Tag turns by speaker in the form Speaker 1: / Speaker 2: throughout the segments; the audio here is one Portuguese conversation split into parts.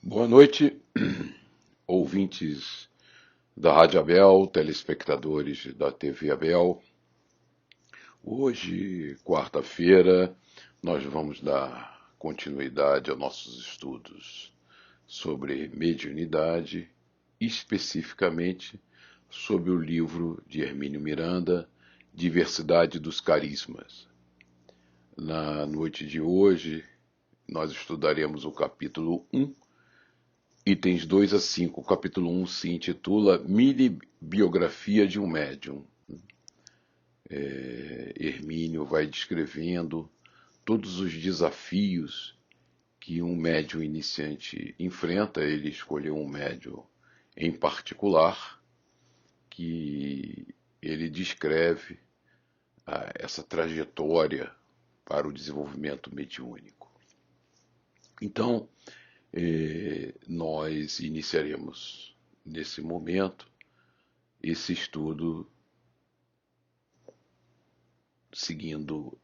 Speaker 1: Boa noite, ouvintes da Rádio Abel, telespectadores da TV Abel. Hoje, quarta-feira, nós vamos dar continuidade aos nossos estudos sobre mediunidade, especificamente sobre o livro de Hermínio Miranda, Diversidade dos Carismas. Na noite de hoje, nós estudaremos o capítulo 1, itens 2 a 5. O capítulo 1 se intitula Mini Biografia de um Médium. Hermínio vai descrevendo todos os desafios que um médium iniciante enfrenta. Ele escolheu um médium em particular, que ele descreve essa trajetória para o desenvolvimento mediúnico. Então, nós iniciaremos nesse momento esse estudo seguindo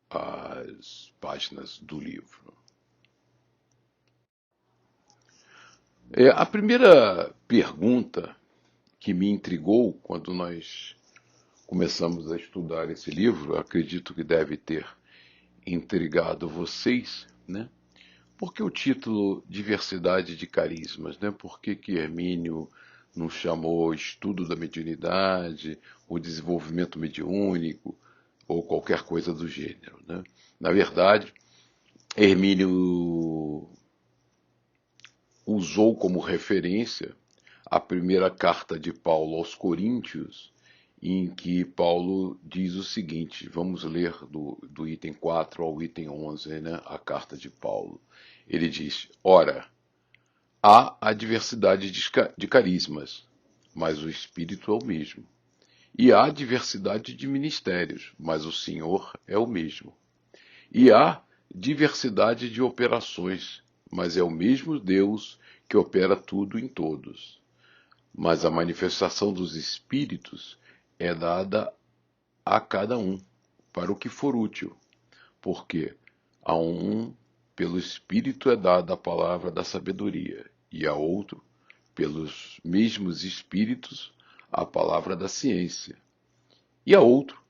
Speaker 1: as páginas do livro. A primeira pergunta que me intrigou quando nós começamos a estudar esse livro, acredito que deve ter intrigado vocês, né? Por que o título Diversidade de Carismas, né? Por que Hermínio não chamou Estudo da Mediunidade, ou Desenvolvimento Mediúnico, ou qualquer coisa do gênero, né? Na verdade, Hermínio usou como referência a primeira carta de Paulo aos Coríntios, em que Paulo diz o seguinte, vamos ler do item 4 ao item 11, né, a carta de Paulo. Ele diz, ora, há a diversidade de carismas, mas o Espírito é o mesmo. E há diversidade de ministérios, mas o Senhor é o mesmo. E há diversidade de operações, mas é o mesmo Deus que opera tudo em todos. Mas a manifestação dos Espíritos é dada a cada um, para o que for útil, porque a um, pelo Espírito é dada a palavra da sabedoria, e a outro, pelos mesmos Espíritos, a palavra da ciência, e a outro,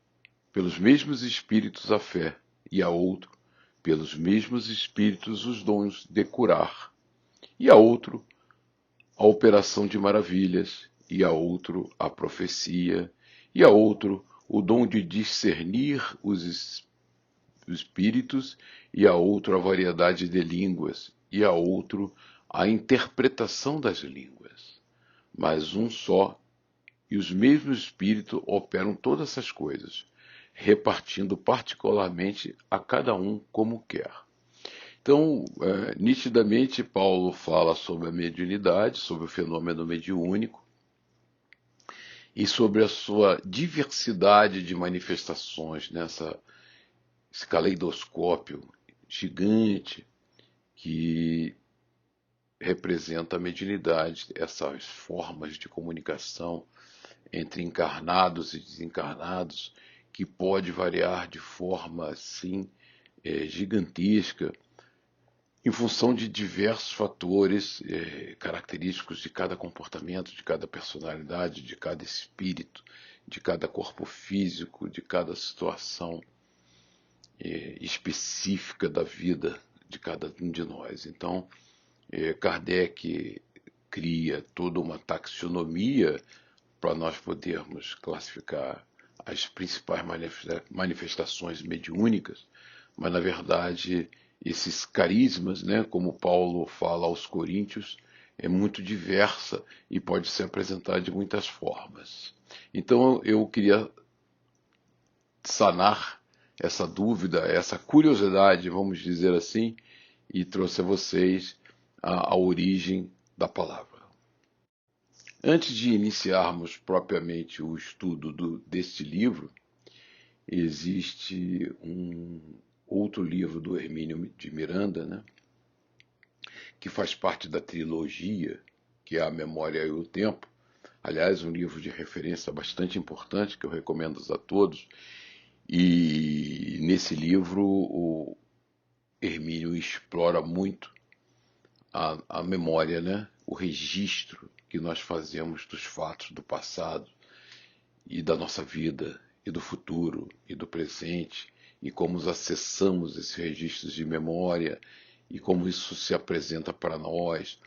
Speaker 1: pelos mesmos Espíritos, a fé, e a outro, pelos mesmos Espíritos, os dons de curar, e a outro, a operação de maravilhas, e a outro, a profecia, e a outro, o dom de discernir os espíritos, e a outro, a variedade de línguas, e a outro, a interpretação das línguas. Mas um só, e os mesmos espíritos operam todas essas coisas, repartindo particularmente a cada um como quer. Então, nitidamente, Paulo fala sobre a mediunidade, sobre o fenômeno mediúnico e sobre a sua diversidade de manifestações, esse caleidoscópio gigante que representa a mediunidade, essas formas de comunicação entre encarnados e desencarnados, que pode variar de forma assim gigantesca, em função de diversos fatores característicos de cada comportamento, de cada personalidade, de cada espírito, de cada corpo físico, de cada situação específica da vida de cada um de nós. Então, Kardec cria toda uma taxonomia para nós podermos classificar as principais manifestações mediúnicas, mas na verdade esses carismas, né, como Paulo fala aos Coríntios, é muito diversa e pode ser apresentada de muitas formas. Então eu queria sanar essa dúvida, essa curiosidade, vamos dizer assim, e trouxe a vocês a origem da palavra. Antes de iniciarmos propriamente o estudo deste livro, existe um outro livro do Hermínio de Miranda, né, que faz parte da trilogia, que é A Memória e o Tempo. Aliás, um livro de referência bastante importante, que eu recomendo a todos. E nesse livro, o Hermínio explora muito a memória, né? O registro que nós fazemos dos fatos do passado e da nossa vida, e do futuro, e do presente, e como acessamos esses registros de memória, e como isso se apresenta para nós.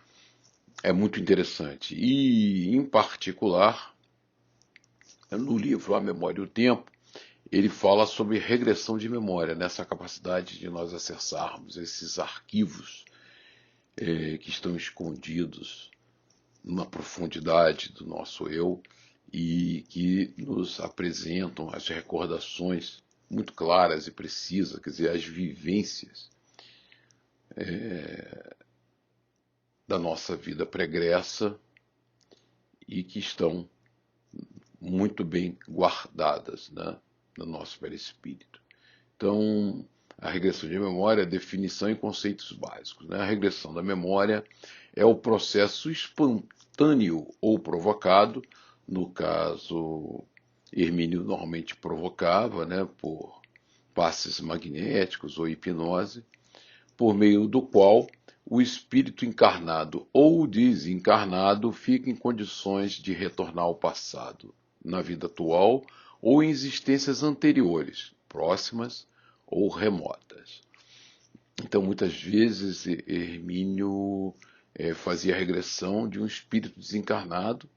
Speaker 1: É muito interessante. E, em particular, no livro A Memória e o Tempo, ele fala sobre regressão de memória, nessa capacidade de nós acessarmos esses arquivos que estão escondidos na profundidade do nosso eu e que nos apresentam as recordações muito claras e precisas, quer dizer, as vivências da nossa vida pregressa e que estão muito bem guardadas, né, no nosso perispírito. Então, a regressão de memória é definição e conceitos básicos, né? A regressão da memória é o processo espontâneo ou provocado, no caso, Hermínio normalmente provocava, né, por passes magnéticos ou hipnose, por meio do qual o espírito encarnado ou desencarnado fica em condições de retornar ao passado, na vida atual ou em existências anteriores, próximas ou remotas. Então, muitas vezes, Hermínio fazia a regressão de um espírito desencarnado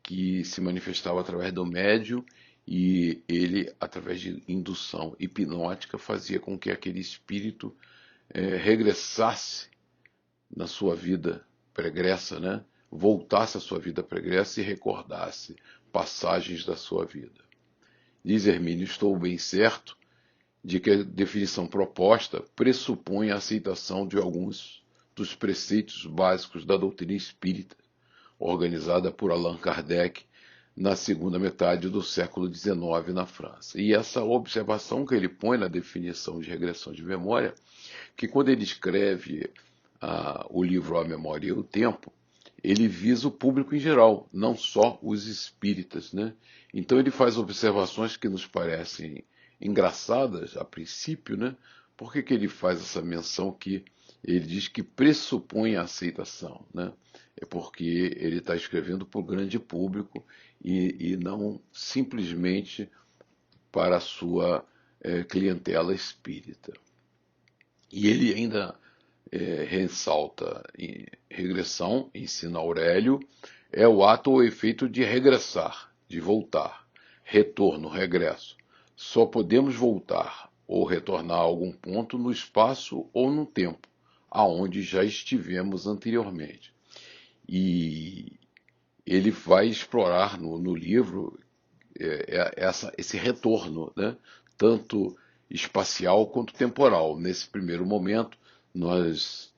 Speaker 1: que se manifestava através do médium e ele, através de indução hipnótica, fazia com que aquele espírito regressasse na sua vida pregressa, né? Voltasse à sua vida pregressa e recordasse passagens da sua vida. Diz Hermínio, estou bem certo de que a definição proposta pressupõe a aceitação de alguns dos preceitos básicos da doutrina espírita, organizada por Allan Kardec na segunda metade do século XIX na França. E essa observação que ele põe na definição de regressão de memória, que quando ele escreve o livro A Memória e o Tempo, ele visa o público em geral, não só os espíritas, né? Então ele faz observações que nos parecem engraçadas a princípio, né? Por que ele faz essa menção que ele diz que pressupõe a aceitação, né? É porque ele está escrevendo para o grande público e não simplesmente para a sua clientela espírita. E ele ainda ressalta em regressão, ensina Aurélio, é o ato ou efeito de regressar, de voltar, retorno, regresso. Só podemos voltar ou retornar a algum ponto no espaço ou no tempo, aonde já estivemos anteriormente. E ele vai explorar no livro esse retorno, né? Tanto espacial quanto temporal. Nesse primeiro momento, nós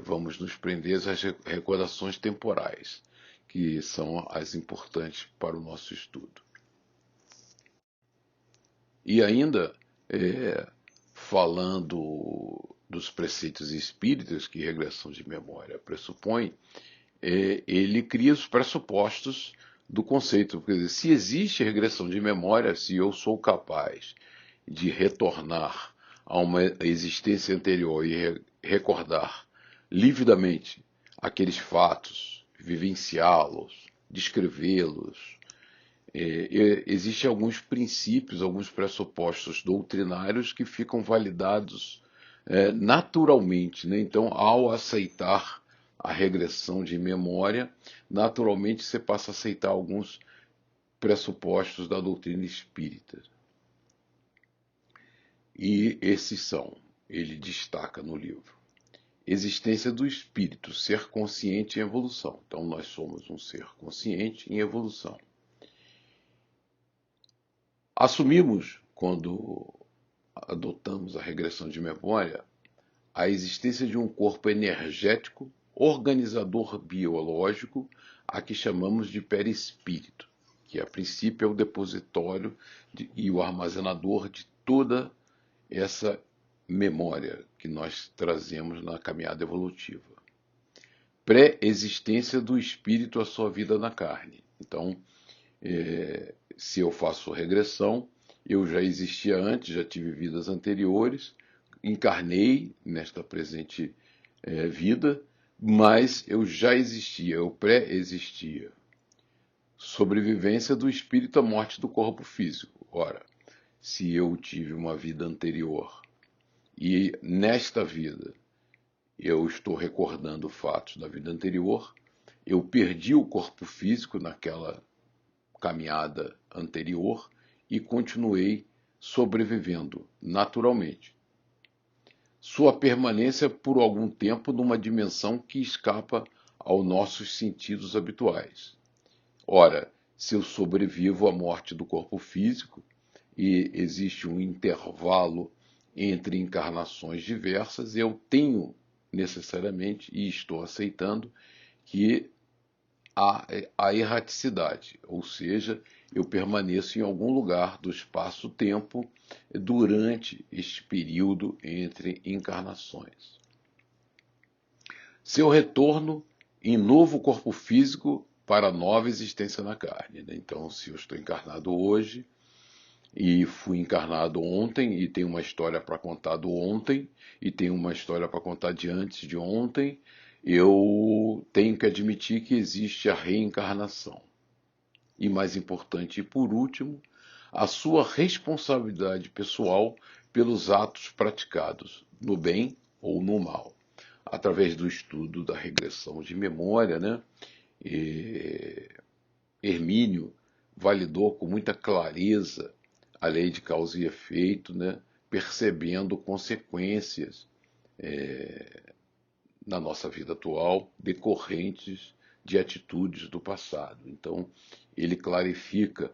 Speaker 1: vamos nos prender às recordações temporais, que são as importantes para o nosso estudo. E ainda, falando dos preceitos espíritas que regressão de memória pressupõe, ele cria os pressupostos do conceito. Quer dizer, se existe regressão de memória, se eu sou capaz de retornar a uma existência anterior e recordar lividamente aqueles fatos, vivenciá-los, descrevê-los, existem alguns princípios, alguns pressupostos doutrinários que ficam validados naturalmente, né? Então, ao aceitar a regressão de memória, naturalmente você passa a aceitar alguns pressupostos da doutrina espírita. E esses são, ele destaca no livro, existência do espírito, ser consciente em evolução. Então nós somos um ser consciente em evolução. Assumimos, quando adotamos a regressão de memória, a existência de um corpo energético, organizador biológico, a que chamamos de perispírito, que a princípio é o depositório e o armazenador de toda essa memória que nós trazemos na caminhada evolutiva. Pré-existência do espírito à sua vida na carne. Então, se eu faço regressão, eu já existia antes, já tive vidas anteriores, encarnei nesta presente vida, Mas eu já existia, eu pré-existia. Sobrevivência do espírito à morte do corpo físico. Ora, se eu tive uma vida anterior e nesta vida eu estou recordando fatos da vida anterior, eu perdi o corpo físico naquela caminhada anterior e continuei sobrevivendo naturalmente. Sua permanência por algum tempo numa dimensão que escapa aos nossos sentidos habituais. Ora, se eu sobrevivo à morte do corpo físico e existe um intervalo entre encarnações diversas, eu tenho necessariamente, e estou aceitando, que há a erraticidade, ou seja, eu permaneço em algum lugar do espaço-tempo durante este período entre encarnações. Seu retorno em novo corpo físico para nova existência na carne. Então, se eu estou encarnado hoje e fui encarnado ontem e tenho uma história para contar do ontem e tenho uma história para contar de antes de ontem, eu tenho que admitir que existe a reencarnação. E mais importante, e por último, a sua responsabilidade pessoal pelos atos praticados, no bem ou no mal. Através do estudo da regressão de memória, né? Hermínio validou com muita clareza a lei de causa e efeito, né? Percebendo consequências na nossa vida atual decorrentes de atitudes do passado. Então, ele clarifica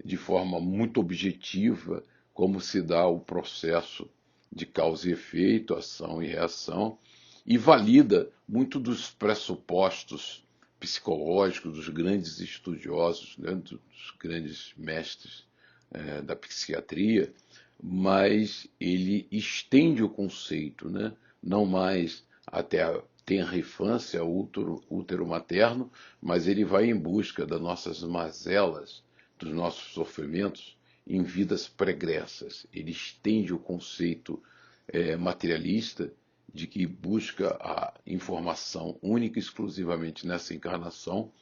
Speaker 1: de forma muito objetiva como se dá o processo de causa e efeito, ação e reação, e valida muito dos pressupostos psicológicos dos grandes estudiosos, né, dos grandes mestres da psiquiatria, mas ele estende o conceito, né, não mais até a tenra infância, útero materno, mas ele vai em busca das nossas mazelas, dos nossos sofrimentos em vidas pregressas. Ele estende o conceito materialista de que busca a informação única e exclusivamente nessa encarnação,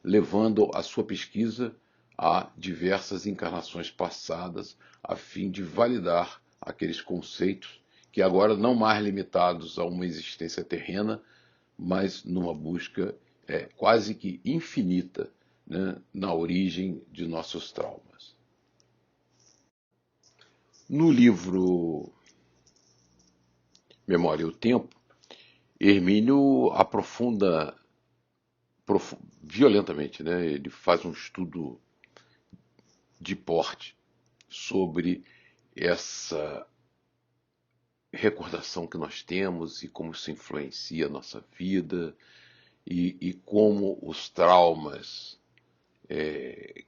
Speaker 1: levando a sua pesquisa a diversas encarnações passadas, a fim de validar aqueles conceitos que agora não mais limitados a uma existência terrena, mas numa busca quase que infinita, né, na origem de nossos traumas. No livro Memória e o Tempo, Hermínio aprofunda violentamente, né? Ele faz um estudo de porte sobre essa recordação que nós temos e como isso influencia a nossa vida e como os traumas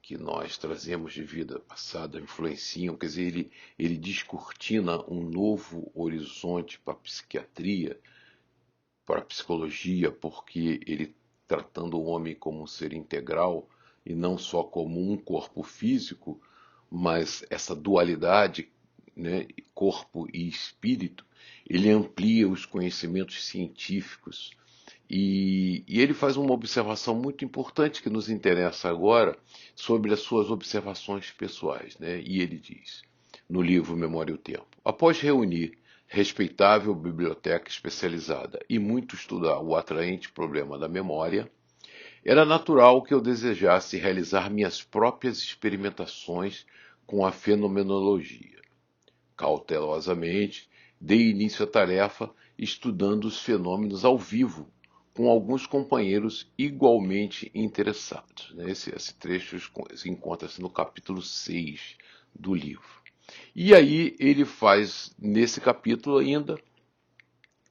Speaker 1: que nós trazemos de vida passada influenciam. Quer dizer, ele descortina um novo horizonte para a psiquiatria, para a psicologia, porque ele, tratando o homem como um ser integral e não só como um corpo físico, mas essa dualidade, né, corpo e espírito, ele amplia os conhecimentos científicos e ele faz uma observação muito importante que nos interessa agora sobre as suas observações pessoais, né? E ele diz, no livro Memória e o Tempo, após reunir respeitável biblioteca especializada e muito estudar o atraente problema da memória, era natural que eu desejasse realizar minhas próprias experimentações com a fenomenologia. Cautelosamente, dei início à tarefa estudando os fenômenos ao vivo, com alguns companheiros igualmente interessados. Esse trecho encontra-se no capítulo 6 do livro. E aí ele faz, nesse capítulo ainda,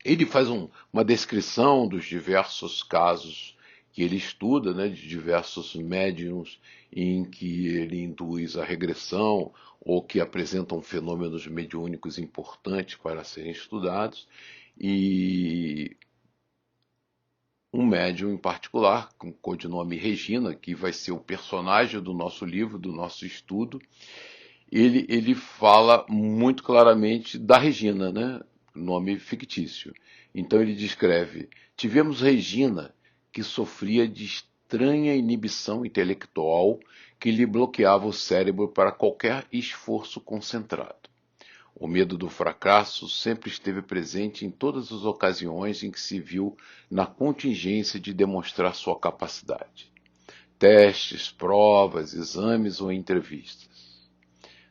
Speaker 1: ele faz uma descrição dos diversos casos que ele estuda, né, de diversos médiums em que ele induz a regressão ou que apresentam fenômenos mediúnicos importantes para serem estudados. E um médium em particular, com codinome Regina, que vai ser o personagem do nosso livro, do nosso estudo, ele fala muito claramente da Regina, né? Nome fictício. Então ele descreve: tivemos Regina, que sofria de estranha inibição intelectual que lhe bloqueava o cérebro para qualquer esforço concentrado. O medo do fracasso sempre esteve presente em todas as ocasiões em que se viu na contingência de demonstrar sua capacidade. Testes, provas, exames ou entrevistas.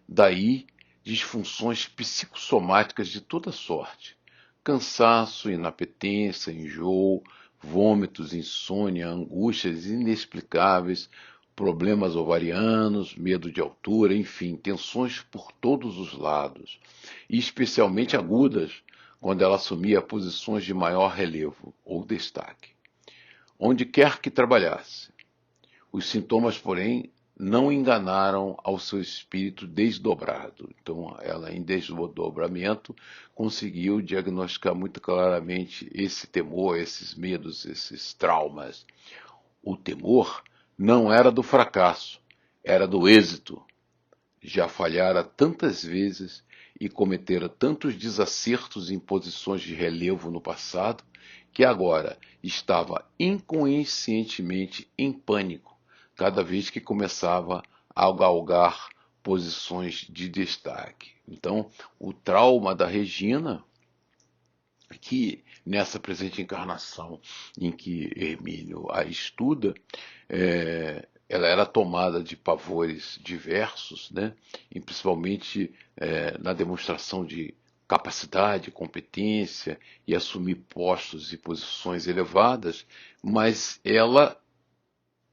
Speaker 1: Daí, disfunções psicossomáticas de toda sorte. Cansaço, inapetência, enjoo, vômitos, insônia, angústias inexplicáveis, problemas ovarianos, medo de altura, enfim, tensões por todos os lados, e especialmente agudas, quando ela assumia posições de maior relevo ou destaque. Onde quer que trabalhasse. Os sintomas, porém, não enganaram ao seu espírito desdobrado. Então, ela, em desdobramento, conseguiu diagnosticar muito claramente esse temor, esses medos, esses traumas. O temor não era do fracasso, era do êxito. Já falhara tantas vezes e cometera tantos desacertos em posições de relevo no passado, que agora estava inconscientemente em pânico cada vez que começava a galgar posições de destaque. Então, o trauma da Regina, que nessa presente encarnação em que Hermínio a estuda, ela era tomada de pavores diversos, né? E principalmente na demonstração de capacidade, competência e assumir postos e posições elevadas, mas ela,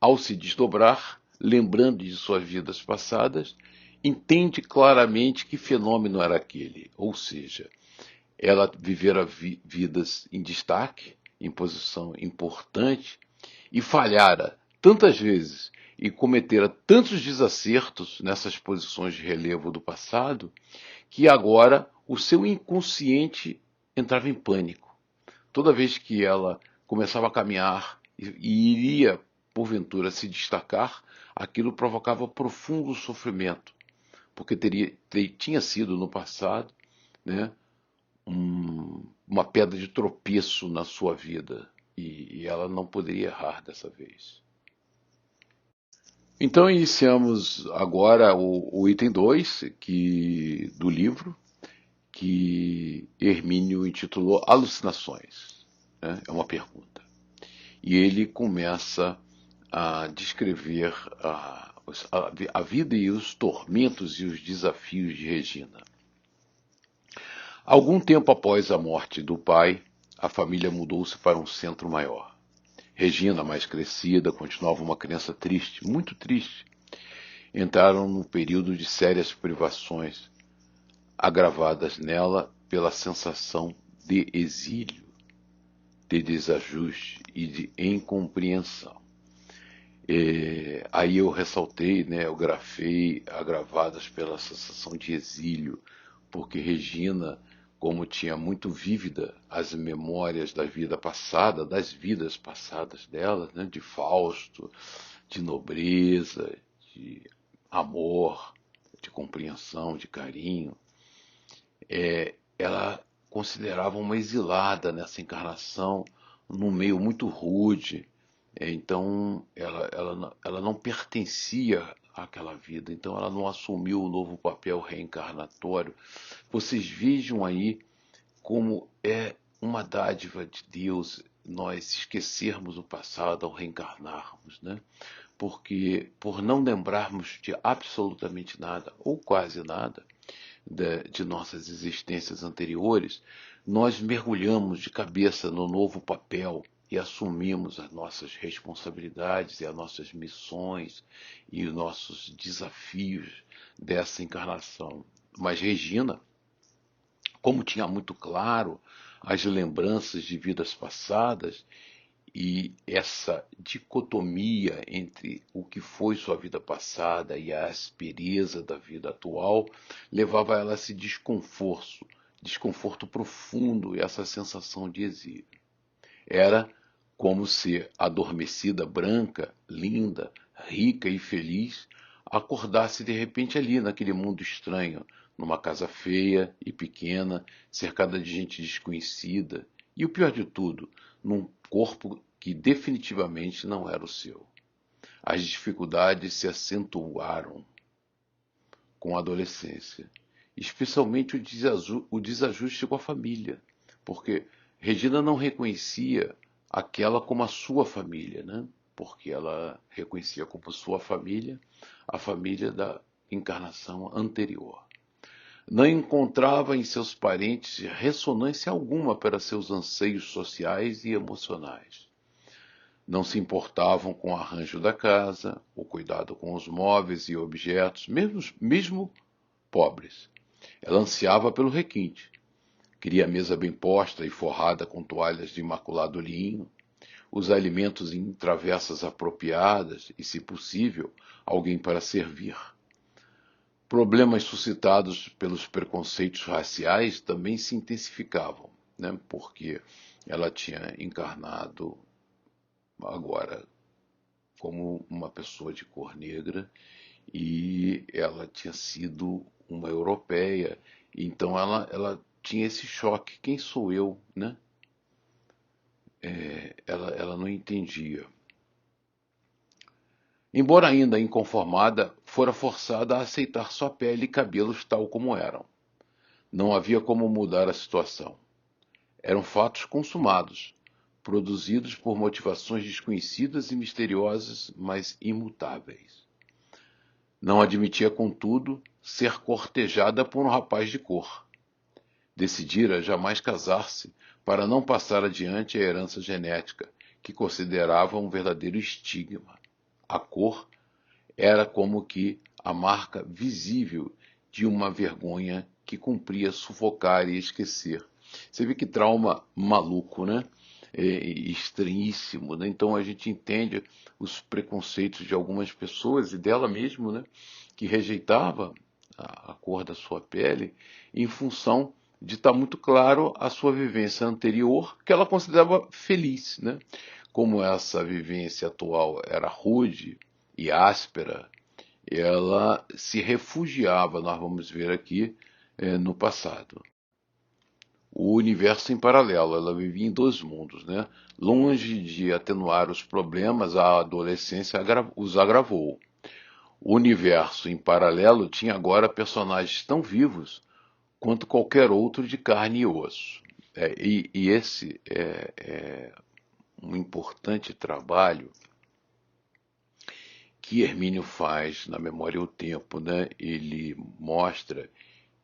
Speaker 1: ao se desdobrar, lembrando de suas vidas passadas, entende claramente que fenômeno era aquele, ou seja, ela vivera vidas em destaque, em posição importante, e falhara tantas vezes e cometera tantos desacertos nessas posições de relevo do passado, que agora o seu inconsciente entrava em pânico. Toda vez que ela começava a caminhar e iria, porventura, se destacar, aquilo provocava profundo sofrimento, porque tinha sido no passado, né, uma pedra de tropeço na sua vida, e ela não poderia errar dessa vez. Então iniciamos agora o item 2 do livro, que Hermínio intitulou Alucinações. Né? É uma pergunta. E ele começa a descrever a vida e os tormentos e os desafios de Regina. Algum tempo após a morte do pai, a família mudou-se para um centro maior. Regina, mais crescida, continuava uma criança triste, muito triste. Entraram num período de sérias privações, agravadas nela pela sensação de exílio, de desajuste e de incompreensão. Aí eu ressaltei, né, eu grafei agravadas pela sensação de exílio, porque Regina, como tinha muito vívida as memórias da vida passada, das vidas passadas dela, né, de Fausto, de nobreza, de amor, de compreensão, de carinho, ela considerava uma exilada nessa encarnação, num meio muito rude. Então ela não pertencia àquela vida, então ela não assumiu o novo papel reencarnatório. Vocês vejam aí como é uma dádiva de Deus nós esquecermos o passado ao reencarnarmos, né? Porque por não lembrarmos de absolutamente nada, ou quase nada, de nossas existências anteriores, nós mergulhamos de cabeça no novo papel e assumimos as nossas responsabilidades e as nossas missões e os nossos desafios dessa encarnação. Mas Regina, como tinha muito claro as lembranças de vidas passadas e essa dicotomia entre o que foi sua vida passada e a aspereza da vida atual, levava ela a esse desconforto profundo e essa sensação de exílio. Era como se adormecida, branca, linda, rica e feliz, acordasse de repente ali, naquele mundo estranho, numa casa feia e pequena, cercada de gente desconhecida E o pior de tudo, num corpo que definitivamente não era o seu. As dificuldades se acentuaram com a adolescência, especialmente o desajuste com a família, porque Regina não reconhecia aquela como a sua família, né? Porque ela reconhecia como sua família a família da encarnação anterior. Não encontrava em seus parentes ressonância alguma para seus anseios sociais e emocionais. Não se importavam com o arranjo da casa, o cuidado com os móveis e objetos, mesmo pobres. Ela ansiava pelo requinte. Queria a mesa bem posta e forrada com toalhas de imaculado linho, os alimentos em travessas apropriadas e, se possível, alguém para servir. Problemas suscitados pelos preconceitos raciais também se intensificavam, né? Porque ela tinha encarnado agora como uma pessoa de cor negra e ela tinha sido uma europeia, então ela tinha esse choque. Quem sou eu, né? Ela não entendia. Embora ainda inconformada, fora forçada a aceitar sua pele e cabelos tal como eram. Não havia como mudar a situação. Eram fatos consumados, produzidos por motivações desconhecidas e misteriosas, mas imutáveis. Não admitia, contudo, ser cortejada por um rapaz de cor. Decidira jamais casar-se para não passar adiante a herança genética, que considerava um verdadeiro estigma. A cor era como que a marca visível de uma vergonha que cumpria sufocar e esquecer. Você vê que trauma maluco, né? Estranhíssimo, né? Então a gente entende os preconceitos de algumas pessoas e dela mesmo, né? Que rejeitava a cor da sua pele em função de estar muito claro a sua vivência anterior, que ela considerava feliz, né? Como essa vivência atual era rude e áspera, ela se refugiava, nós vamos ver aqui, no passado. O universo em paralelo, ela vivia em dois mundos, né? Longe de atenuar os problemas, a adolescência os agravou. O universo em paralelo tinha agora personagens tão vivos quanto qualquer outro de carne e osso. E esse é um importante trabalho que Hermínio faz na Memória e o Tempo, né? Ele mostra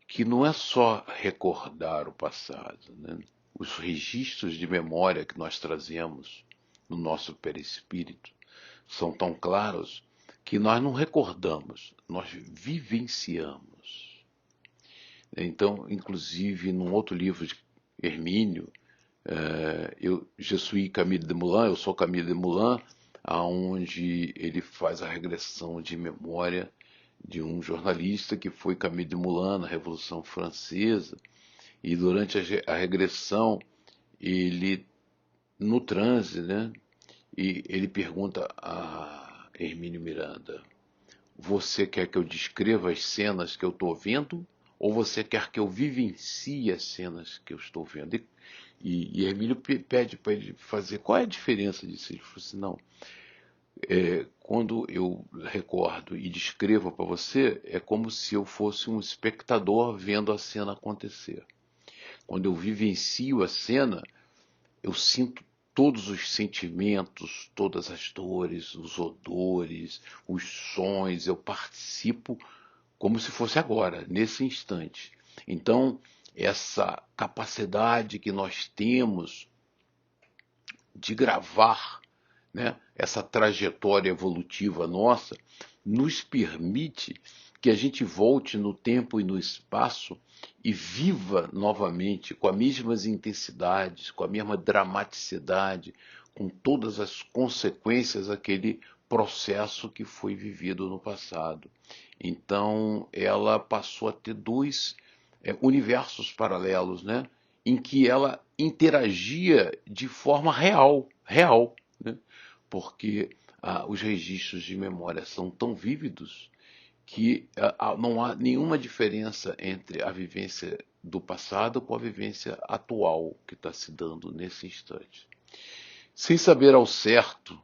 Speaker 1: que não é só recordar o passado, né? Os registros de memória que nós trazemos no nosso perispírito são tão claros que nós não recordamos, nós vivenciamos. Então, inclusive, num outro livro de Hermínio, Je suis Camille Desmoulins, eu sou Camille Desmoulins, aonde ele faz a regressão de memória de um jornalista que foi Camille Desmoulins na Revolução Francesa, e durante a regressão, ele, no transe, né, e ele pergunta a Hermínio Miranda: você quer que eu descreva as cenas que eu estou vendo? Ou você quer que eu vivencie as cenas que eu estou vendo? E Hermínio pede para ele fazer qual é a diferença disso. Ele falou assim: não, quando eu recordo e descrevo para você, é como se eu fosse um espectador vendo a cena acontecer. Quando eu vivencio a cena, eu sinto todos os sentimentos, todas as dores, os odores, os sons, eu participo como se fosse agora, nesse instante. Então, essa capacidade que nós temos de gravar, né, essa trajetória evolutiva nossa, nos permite que a gente volte no tempo e no espaço e viva novamente com as mesmas intensidades, com a mesma dramaticidade, com todas as consequências daquele processo que foi vivido no passado. Então, ela passou a ter dois universos paralelos, né? Em que ela interagia de forma real, né? Porque os registros de memória são tão vívidos que não há nenhuma diferença entre a vivência do passado com a vivência atual que está se dando nesse instante. Sem saber ao certo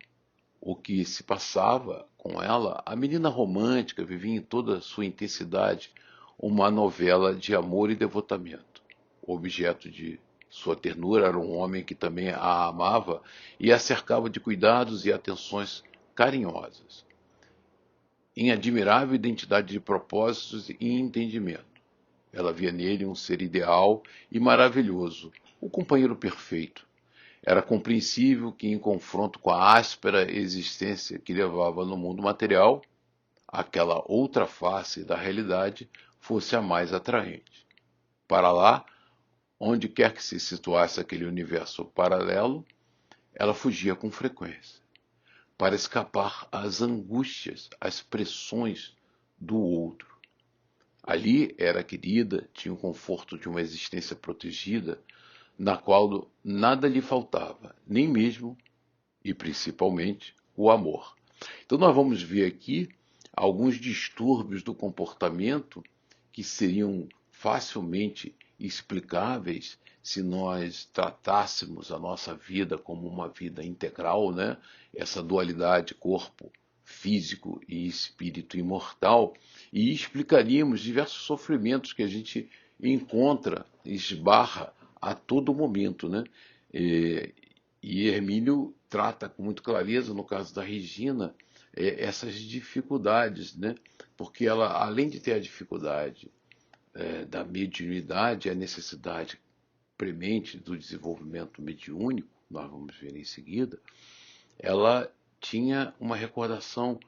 Speaker 1: o que se passava com ela, a menina romântica vivia em toda a sua intensidade uma novela de amor e devotamento. O objeto de sua ternura era um homem que também a amava e a cercava de cuidados e atenções carinhosas, em admirável identidade de propósitos e entendimento. Ela via nele um ser ideal e maravilhoso, o companheiro perfeito. Era compreensível que, em confronto com a áspera existência que levava no mundo material, aquela outra face da realidade fosse a mais atraente. Para lá, onde quer que se situasse aquele universo paralelo, ela fugia com frequência, para escapar às angústias, às pressões do outro. Ali era querida, tinha o conforto de uma existência protegida, na qual nada lhe faltava, nem mesmo e principalmente o amor. Então nós vamos ver aqui alguns distúrbios do comportamento que seriam facilmente explicáveis se nós tratássemos a nossa vida como uma vida integral, né? Essa dualidade corpo físico e espírito imortal, e explicaríamos diversos sofrimentos que a gente encontra, esbarra a todo momento, né? E Hermínio trata com muita clareza, no caso da Regina, essas dificuldades, né? Porque ela, além de ter a dificuldade da mediunidade, a necessidade premente do desenvolvimento mediúnico, nós vamos ver em seguida, ela tinha uma recordação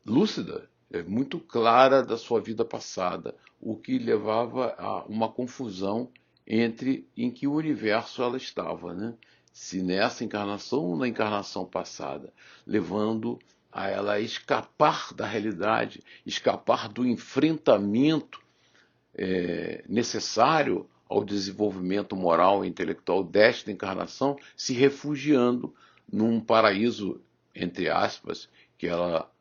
Speaker 1: lúcida, muito clara da sua vida passada, o que levava a uma confusão em que universo ela estava, né? Se nessa encarnação ou na encarnação passada, levando a ela escapar da realidade, escapar do enfrentamento necessário ao desenvolvimento moral e intelectual desta encarnação, se refugiando num paraíso, entre aspas, que ela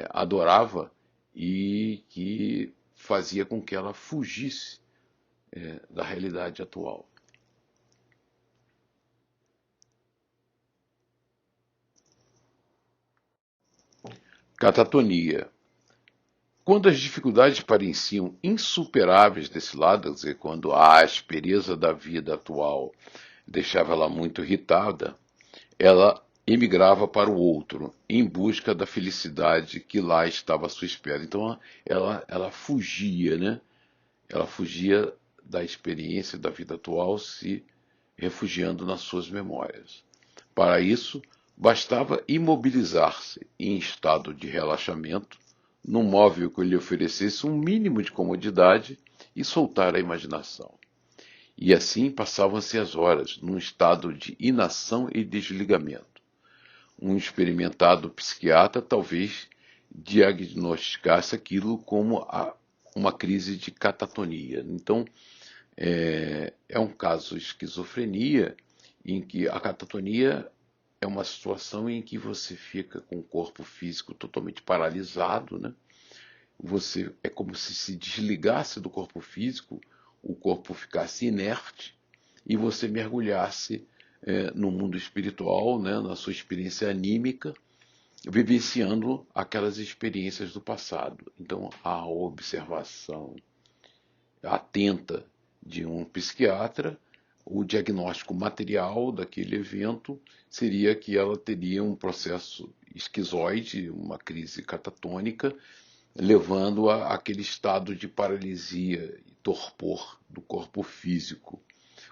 Speaker 1: adorava e que fazia com que ela fugisse da realidade atual. Catatonia. Quando as dificuldades pareciam insuperáveis desse lado, quer dizer, quando a aspereza da vida atual deixava ela muito irritada, ela emigrava para o outro, em busca da felicidade que lá estava à sua espera. Então ela fugia, né? Ela fugia da experiência da vida atual, se refugiando nas suas memórias. Para isso, bastava imobilizar-se em estado de relaxamento, num móvel que lhe oferecesse um mínimo de comodidade e soltar a imaginação. E assim passavam-se as horas, num estado de inação e desligamento. Um experimentado psiquiatra talvez diagnosticasse aquilo como uma crise de catatonia. Então, é um caso de esquizofrenia, em que a catatonia é uma situação em que você fica com o corpo físico totalmente paralisado, né? É como se desligasse do corpo físico, o corpo ficasse inerte e você mergulhasse no mundo espiritual, né, na sua experiência anímica, vivenciando aquelas experiências do passado. Então, a observação atenta de um psiquiatra, o diagnóstico material daquele evento seria que ela teria um processo esquizoide, uma crise catatônica, levando a aquele estado de paralisia e torpor do corpo físico,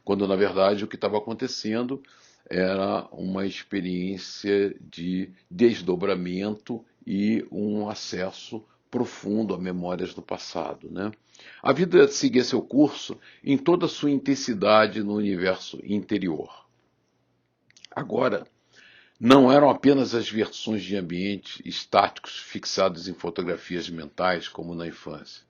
Speaker 1: quando na verdade o que estava acontecendo era uma experiência de desdobramento e um acesso profundo a memórias do passado, né? A vida seguia seu curso em toda a sua intensidade no universo interior. Agora, não eram apenas as versões de ambientes estáticos fixados em fotografias mentais, como na infância.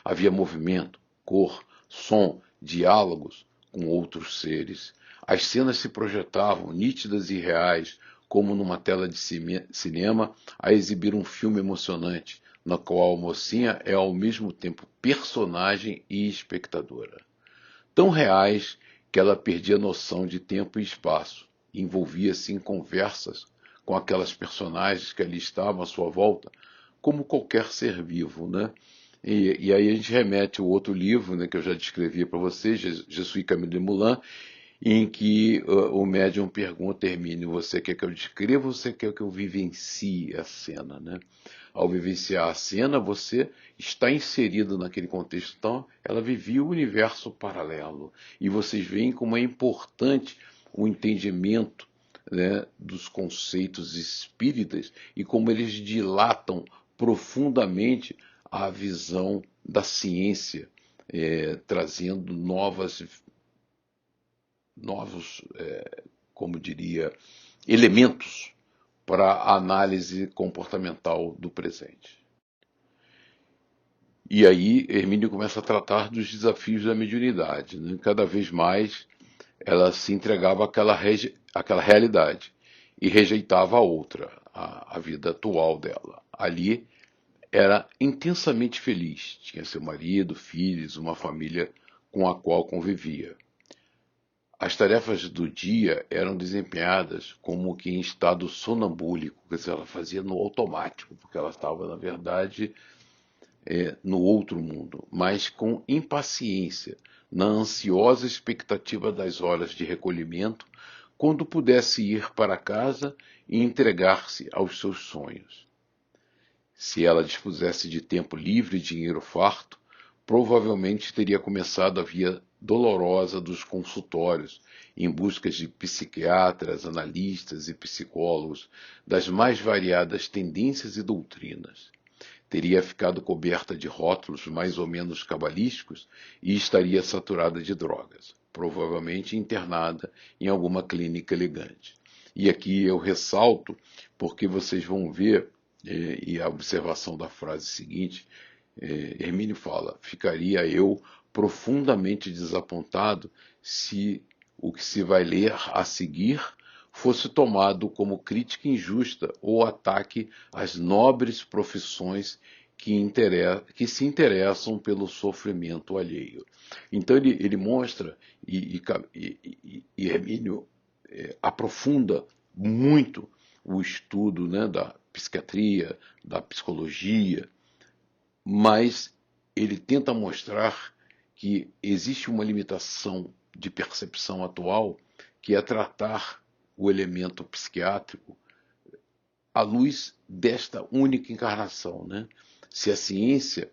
Speaker 1: Havia movimento, cor, som, diálogos com outros seres. As cenas se projetavam, nítidas e reais, como numa tela de cinema, a exibir um filme emocionante, na qual a mocinha é ao mesmo tempo personagem e espectadora. Tão reais que ela perdia a noção de tempo e espaço, e envolvia-se em conversas com aquelas personagens que ali estavam à sua volta, como qualquer ser vivo, né? E aí a gente remete ao outro livro, né, que eu já descrevi para vocês, Je suis Camille Desmoulins, em que o médium pergunta a Hermínio, você quer que eu descreva ou você quer que eu vivencie a cena, né? Ao vivenciar a cena, você está inserido naquele contexto. Então, ela vivia o universo paralelo. E vocês veem como é importante o entendimento, né, dos conceitos espíritas e como eles dilatam profundamente a visão da ciência, trazendo novos, como diria, elementos para a análise comportamental do presente. E aí Hermínio começa a tratar dos desafios da mediunidade, né? Cada vez mais ela se entregava àquela realidade e rejeitava a outra, a vida atual dela. Ali era intensamente feliz, tinha seu marido, filhos, uma família com a qual convivia. As tarefas do dia eram desempenhadas como que em estado sonambúlico, quer dizer, ela fazia no automático, porque ela estava, na verdade, no outro mundo, mas com impaciência, na ansiosa expectativa das horas de recolhimento, quando pudesse ir para casa e entregar-se aos seus sonhos. Se ela dispusesse de tempo livre e dinheiro farto, provavelmente teria começado a via dolorosa dos consultórios, em busca de psiquiatras, analistas e psicólogos das mais variadas tendências e doutrinas. Teria ficado coberta de rótulos mais ou menos cabalísticos e estaria saturada de drogas, provavelmente internada em alguma clínica elegante. E aqui eu ressalto, porque vocês vão ver, e a observação da frase seguinte, Hermínio fala, ficaria eu profundamente desapontado se o que se vai ler a seguir fosse tomado como crítica injusta ou ataque às nobres profissões que se interessam pelo sofrimento alheio. Então ele mostra, e Hermínio aprofunda muito o estudo, né, da psiquiatria, da psicologia, mas ele tenta mostrar que existe uma limitação de percepção atual, que é tratar o elemento psiquiátrico à luz desta única encarnação, né? Se a ciência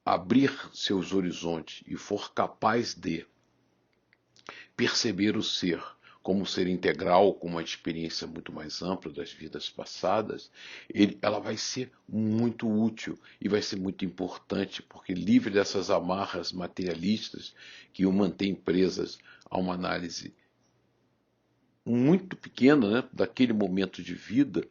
Speaker 1: abrir seus horizontes e for capaz de perceber o ser como um ser integral, com uma experiência muito mais ampla das vidas passadas, ela vai ser muito útil e vai ser muito importante, porque livre dessas amarras materialistas que o mantém presas a uma análise muito pequena, né, daquele momento de vida,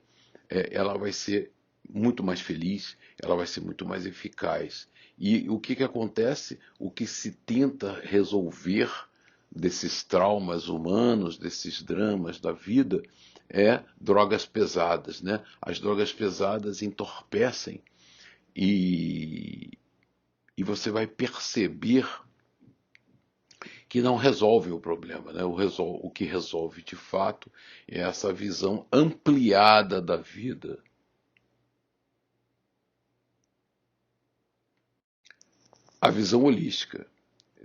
Speaker 1: ela vai ser muito mais feliz, ela vai ser muito mais eficaz. E o que acontece? O que se tenta resolver desses traumas humanos, desses dramas da vida, é drogas pesadas, né? As drogas pesadas entorpecem e você vai perceber que não resolve o problema, né? O que resolve de fato é essa visão ampliada da vida. A visão holística.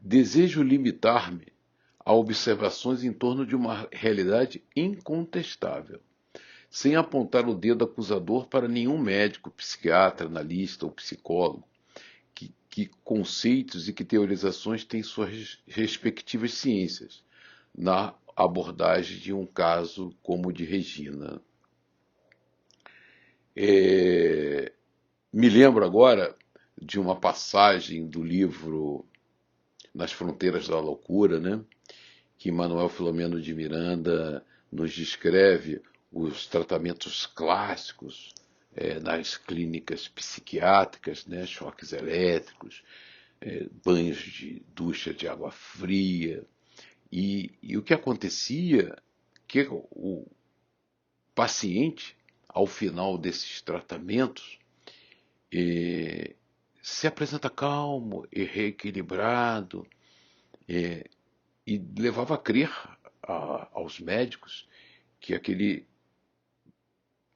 Speaker 1: Desejo limitar-me a observações em torno de uma realidade incontestável, sem apontar o dedo acusador para nenhum médico, psiquiatra, analista ou psicólogo. Que conceitos e que teorizações têm suas respectivas ciências na abordagem de um caso como o de Regina. Me lembro agora de uma passagem do livro Nas Fronteiras da Loucura, né? Que Manuel Filomeno de Miranda nos descreve os tratamentos clássicos nas clínicas psiquiátricas, né? Choques elétricos, banhos de ducha de água fria. E o que acontecia que o paciente, ao final desses tratamentos, se apresenta calmo e reequilibrado, e levava a crer aos médicos que aquele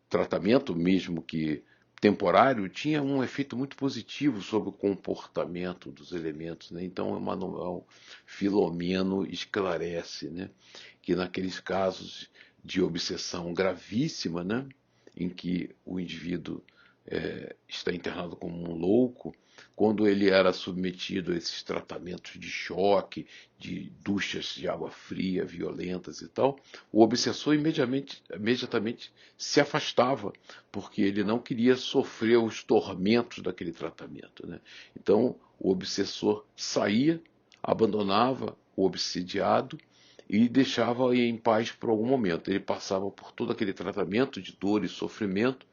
Speaker 1: tratamento, mesmo que temporário, tinha um efeito muito positivo sobre o comportamento dos elementos, né? Então, Emmanuel Filomeno esclarece, né, que naqueles casos de obsessão gravíssima, né, em que o indivíduo está internado como um louco, quando ele era submetido a esses tratamentos de choque, de duchas de água fria violentas e tal, o obsessor imediatamente se afastava, porque ele não queria sofrer os tormentos daquele tratamento, né? Então, o obsessor saía, abandonava o obsidiado e deixava em paz por algum momento. Ele passava por todo aquele tratamento de dor e sofrimento,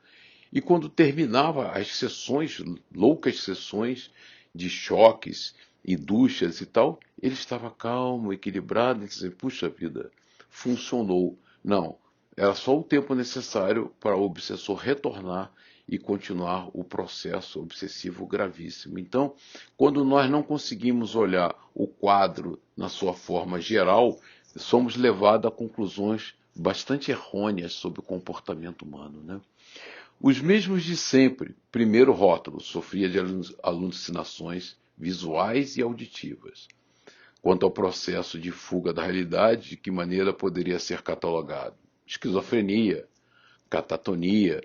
Speaker 1: e quando terminava as sessões, loucas sessões de choques e duchas e tal, ele estava calmo, equilibrado, e dizia, puxa vida, funcionou. Não, era só o tempo necessário para o obsessor retornar e continuar o processo obsessivo gravíssimo. Então, quando nós não conseguimos olhar o quadro na sua forma geral, somos levados a conclusões bastante errôneas sobre o comportamento humano, né? Os mesmos de sempre. Primeiro rótulo, sofria de alucinações visuais e auditivas. Quanto ao processo de fuga da realidade, de que maneira poderia ser catalogado? Esquizofrenia, catatonia,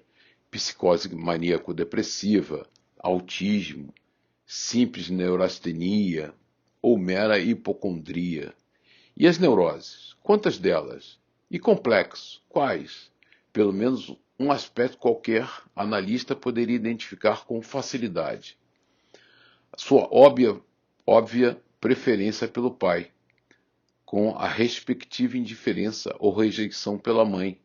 Speaker 1: psicose maníaco-depressiva, autismo, simples neurastenia ou mera hipocondria. E as neuroses? Quantas delas? E complexos? Quais? Pelo menos um aspecto qualquer analista poderia identificar com facilidade. Sua óbvia preferência pelo pai, com a respectiva indiferença ou rejeição pela mãe,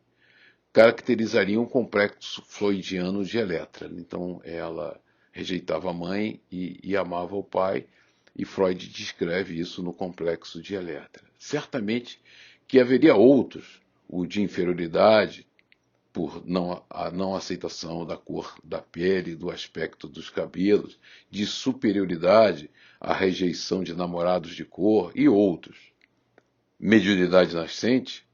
Speaker 1: caracterizariam o complexo floidiano de Electra. Então, ela rejeitava a mãe e amava o pai, e Freud descreve isso no complexo de Electra. Certamente que haveria outros, o de inferioridade, por a não aceitação da cor da pele, do aspecto dos cabelos, de superioridade, a rejeição de namorados de cor e outros. Mediunidade nascente,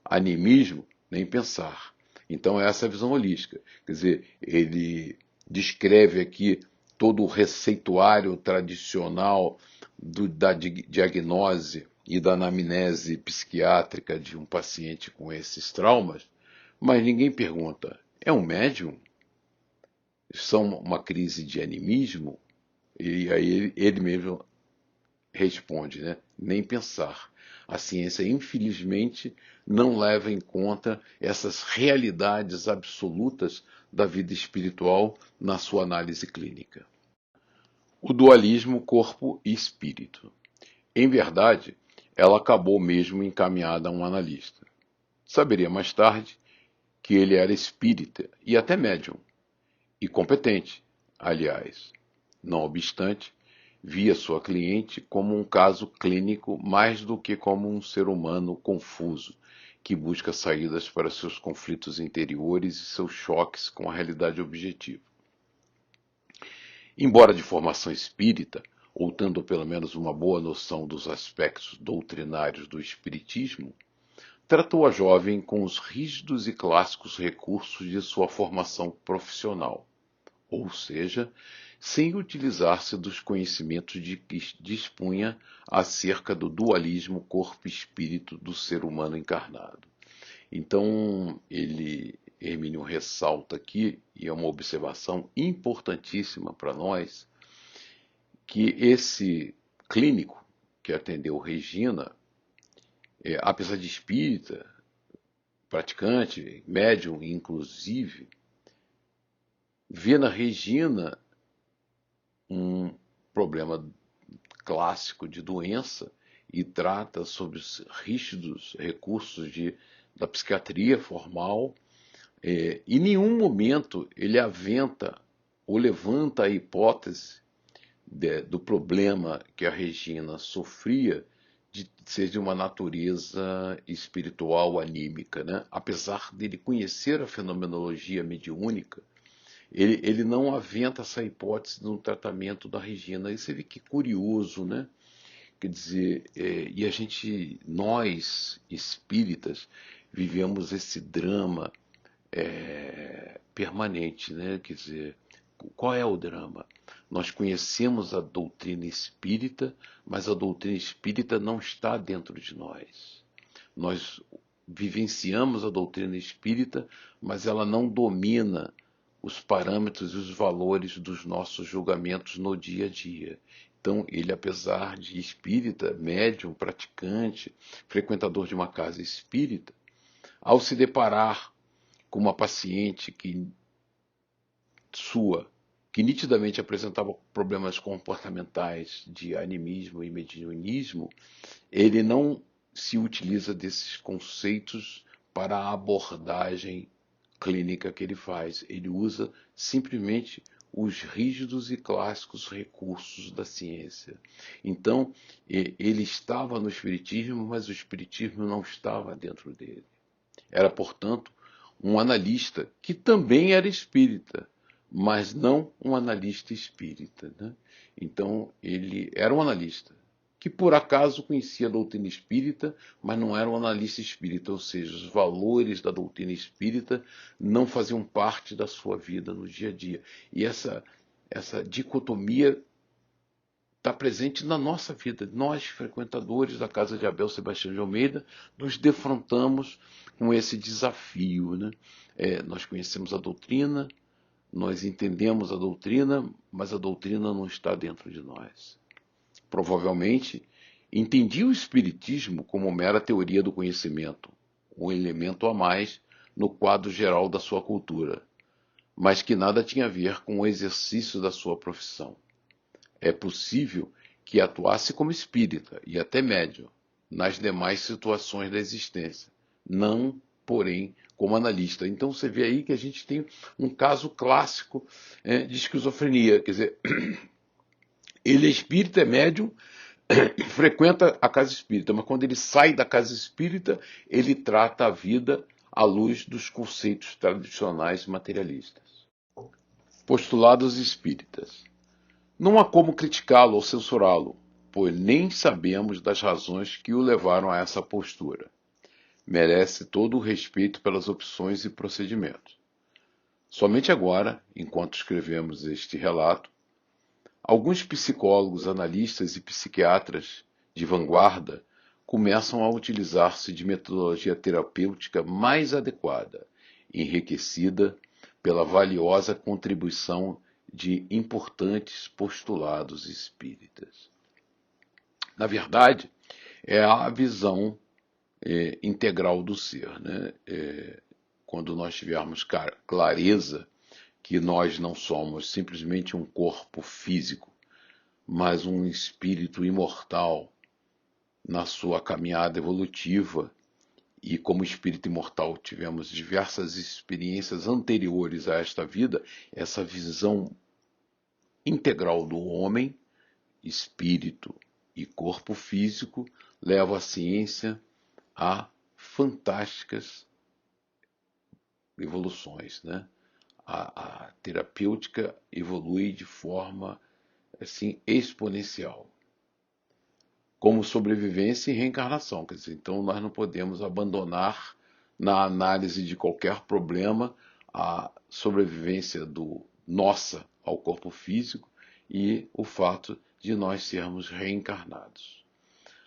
Speaker 1: animismo, nem pensar. Então essa é a visão holística. Quer dizer, ele descreve aqui todo o receituário tradicional da diagnose e da anamnese psiquiátrica de um paciente com esses traumas, mas ninguém pergunta, é um médium? São uma crise de animismo? E aí ele mesmo responde, né? Nem pensar. A ciência, infelizmente, não leva em conta essas realidades absolutas da vida espiritual na sua análise clínica. O dualismo corpo e espírito. Em verdade, ela acabou mesmo encaminhada a um analista. Saberia mais tarde que ele era espírita e até médium, e competente, aliás. Não obstante, via sua cliente como um caso clínico mais do que como um ser humano confuso, que busca saídas para seus conflitos interiores e seus choques com a realidade objetiva. Embora de formação espírita, ou tendo pelo menos uma boa noção dos aspectos doutrinários do espiritismo, tratou a jovem com os rígidos e clássicos recursos de sua formação profissional, ou seja, sem utilizar-se dos conhecimentos de que dispunha acerca do dualismo corpo-espírito do ser humano encarnado. Então, Hermínio ressalta aqui, e é uma observação importantíssima para nós, que esse clínico que atendeu Regina, apesar de espírita, praticante, médium inclusive, vê na Regina um problema clássico de doença e trata sobre os rígidos recursos da psiquiatria formal. Em nenhum momento ele aventa ou levanta a hipótese do problema que a Regina sofria de ser de uma natureza espiritual anímica, né? Apesar dele conhecer a fenomenologia mediúnica, ele não aventa essa hipótese no tratamento da Regina. E você vê que curioso, né? Quer dizer, e a gente, nós espíritas, vivemos esse drama permanente, né? Quer dizer, qual é o drama? Nós conhecemos a doutrina espírita, mas a doutrina espírita não está dentro de nós. Nós vivenciamos a doutrina espírita, mas ela não domina os parâmetros e os valores dos nossos julgamentos no dia a dia. Então, ele, apesar de espírita, médium, praticante, frequentador de uma casa espírita, ao se deparar com uma paciente que nitidamente apresentava problemas comportamentais de animismo e mediunismo, ele não se utiliza desses conceitos para a abordagem clínica que ele faz. Ele usa simplesmente os rígidos e clássicos recursos da ciência. Então, ele estava no espiritismo, mas o espiritismo não estava dentro dele. Era, portanto, um analista que também era espírita, mas não um analista espírita, né? Então, ele era um analista que por acaso conhecia a doutrina espírita, mas não era um analista espírita, ou seja, os valores da doutrina espírita não faziam parte da sua vida no dia a dia. E essa dicotomia está presente na nossa vida. Nós, frequentadores da casa de Abel Sebastião de Almeida, nos defrontamos com esse desafio, né? Nós conhecemos a doutrina, nós entendemos a doutrina, mas a doutrina não está dentro de nós. Provavelmente, entendia o Espiritismo como mera teoria do conhecimento, um elemento a mais no quadro geral da sua cultura, mas que nada tinha a ver com o exercício da sua profissão. É possível que atuasse como espírita e até médium nas demais situações da existência, não, porém, como analista. Então você vê aí que a gente tem um caso clássico de esquizofrenia, quer dizer, ele é espírita, é médium, frequenta a casa espírita, mas quando ele sai da casa espírita, ele trata a vida à luz dos conceitos tradicionais materialistas. Postulados espíritas. Não há como criticá-lo ou censurá-lo, pois nem sabemos das razões que o levaram a essa postura. Merece todo o respeito pelas opções e procedimentos. Somente agora, enquanto escrevemos este relato, alguns psicólogos, analistas e psiquiatras de vanguarda começam a utilizar-se de metodologia terapêutica mais adequada, enriquecida pela valiosa contribuição de importantes postulados espíritas. Na verdade, é a visão integral do ser, né? Quando nós tivermos clareza que nós não somos simplesmente um corpo físico, mas um espírito imortal na sua caminhada evolutiva, e como espírito imortal tivemos diversas experiências anteriores a esta vida, essa visão integral do homem, espírito e corpo físico leva a ciência a fantásticas evoluções, né? A terapêutica evolui de forma assim exponencial, como sobrevivência e reencarnação. Quer dizer, então nós não podemos abandonar na análise de qualquer problema a sobrevivência nossa ao corpo físico e o fato de nós sermos reencarnados.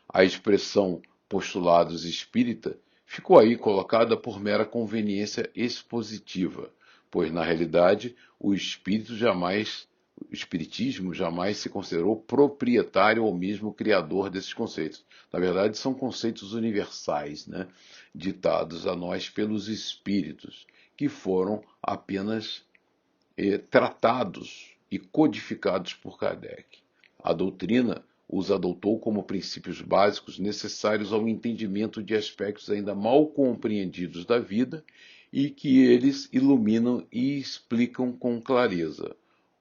Speaker 1: A expressão postulados espírita ficou aí colocada por mera conveniência expositiva, pois na realidade o espiritismo jamais se considerou proprietário ou mesmo criador desses conceitos. Na verdade, são conceitos universais, né, ditados a nós pelos espíritos, que foram apenas tratados e codificados por Kardec. A doutrina os adotou como princípios básicos necessários ao entendimento de aspectos ainda mal compreendidos da vida e que eles iluminam e explicam com clareza.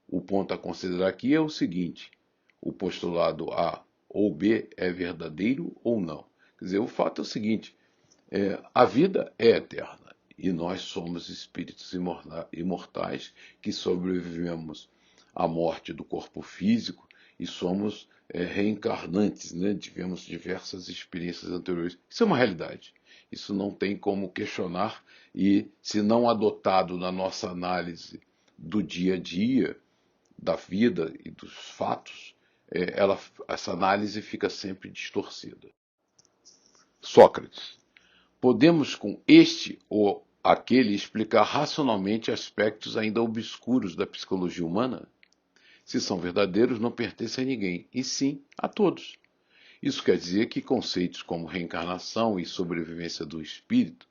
Speaker 1: O ponto a considerar aqui é o seguinte: o postulado A ou B é verdadeiro ou não. Quer dizer, o fato é o seguinte, a vida é eterna e nós somos espíritos imortais que sobrevivemos à morte do corpo físico e somos reencarnantes, né? Tivemos diversas experiências anteriores. Isso é uma realidade. Isso não tem como questionar e, se não adotado na nossa análise do dia a dia, da vida e dos fatos, essa análise fica sempre distorcida. Sócrates. Podemos com este ou aquele explicar racionalmente aspectos ainda obscuros da psicologia humana? Se são verdadeiros, não pertencem a ninguém, e sim a todos. Isso quer dizer que conceitos como reencarnação e sobrevivência do espírito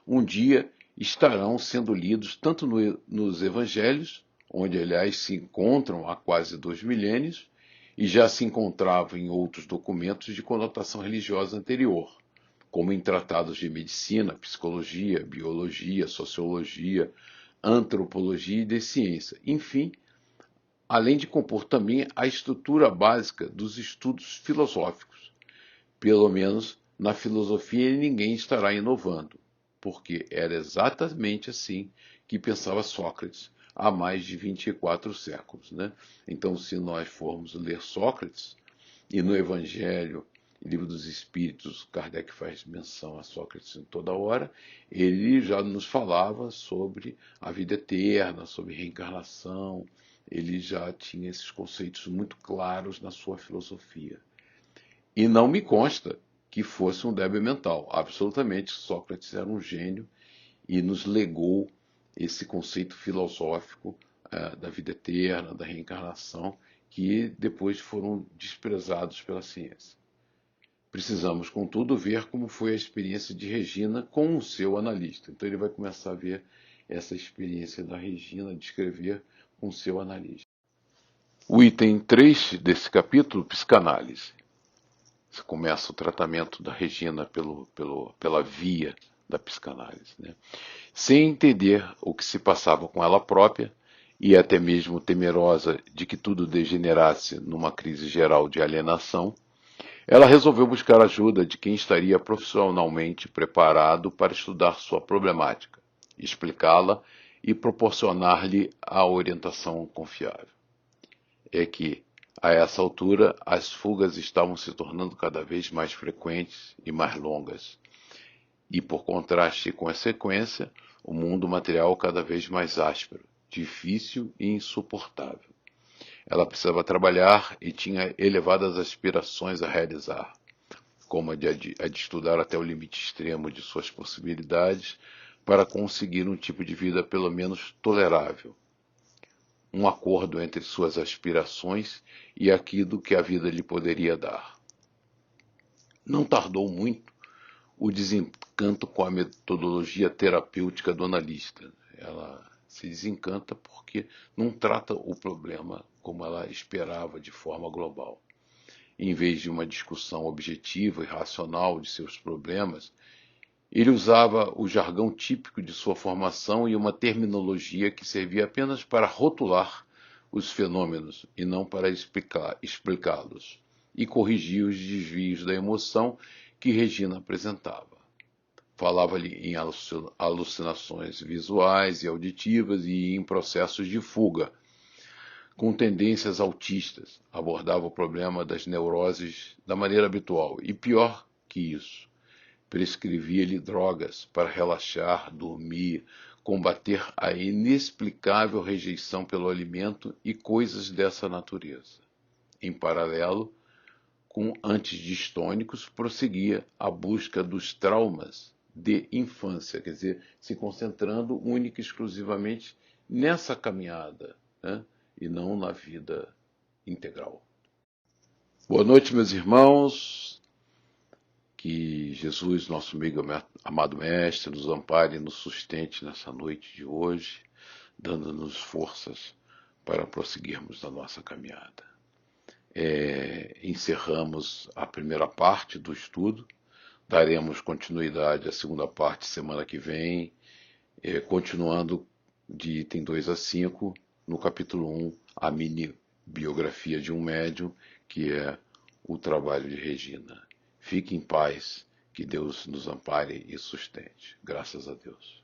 Speaker 1: um dia estarão sendo lidos tanto nos evangelhos, onde aliás se encontram há quase 2 milênios, e já se encontravam em outros documentos de conotação religiosa anterior, como em tratados de medicina, psicologia, biologia, sociologia, antropologia e de ciência. Enfim, além de compor também a estrutura básica dos estudos filosóficos. Pelo menos na filosofia ninguém estará inovando, porque era exatamente assim que pensava Sócrates há mais de 24 séculos. Né? Então, se nós formos ler Sócrates, e no Evangelho, Livro dos Espíritos, Kardec faz menção a Sócrates em toda hora, ele já nos falava sobre a vida eterna, sobre reencarnação, ele já tinha esses conceitos muito claros na sua filosofia. E não me consta que fosse um débil mental. Absolutamente, Sócrates era um gênio e nos legou esse conceito filosófico da vida eterna, da reencarnação, que depois foram desprezados pela ciência. Precisamos, contudo, ver como foi a experiência de Regina com o seu analista. Então ele vai começar a ver essa experiência da Regina, de escrever com o seu analista. O item 3 desse capítulo, psicanálise. Você começa o tratamento da Regina pela via da psicanálise. Né? Sem entender o que se passava com ela própria, e até mesmo temerosa de que tudo degenerasse numa crise geral de alienação, ela resolveu buscar ajuda de quem estaria profissionalmente preparado para estudar sua problemática, explicá-la e proporcionar-lhe a orientação confiável. É que, a essa altura, as fugas estavam se tornando cada vez mais frequentes e mais longas. E, por contraste com a sequência, o mundo material cada vez mais áspero, difícil e insuportável. Ela precisava trabalhar e tinha elevadas aspirações a realizar, como a de estudar até o limite extremo de suas possibilidades para conseguir um tipo de vida pelo menos tolerável. Um acordo entre suas aspirações e aquilo que a vida lhe poderia dar. Não tardou muito o desencanto com a metodologia terapêutica do analista. Ela se desencanta porque não trata o problema como ela esperava de forma global. Em vez de uma discussão objetiva e racional de seus problemas, ele usava o jargão típico de sua formação e uma terminologia que servia apenas para rotular os fenômenos e não para explicá-los, e corrigia os desvios da emoção que Regina apresentava. Falava-lhe em alucinações visuais e auditivas e em processos de fuga, com tendências autistas. Abordava o problema das neuroses da maneira habitual e, pior que isso, prescrevia-lhe drogas para relaxar, dormir, combater a inexplicável rejeição pelo alimento e coisas dessa natureza. Em paralelo, com antidistônicos, prosseguia a busca dos traumas de infância, quer dizer, se concentrando única e exclusivamente nessa caminhada, né? E não na vida integral. Boa noite, meus irmãos. Que Jesus, nosso amigo amado Mestre, nos ampare e nos sustente nessa noite de hoje, dando-nos forças para prosseguirmos na nossa caminhada. Encerramos a primeira parte do estudo, daremos continuidade à segunda parte semana que vem, continuando de item 2 a 5, no capítulo 1, a mini biografia de um médium, que é o trabalho de Regina. Fique em paz, que Deus nos ampare e sustente. Graças a Deus.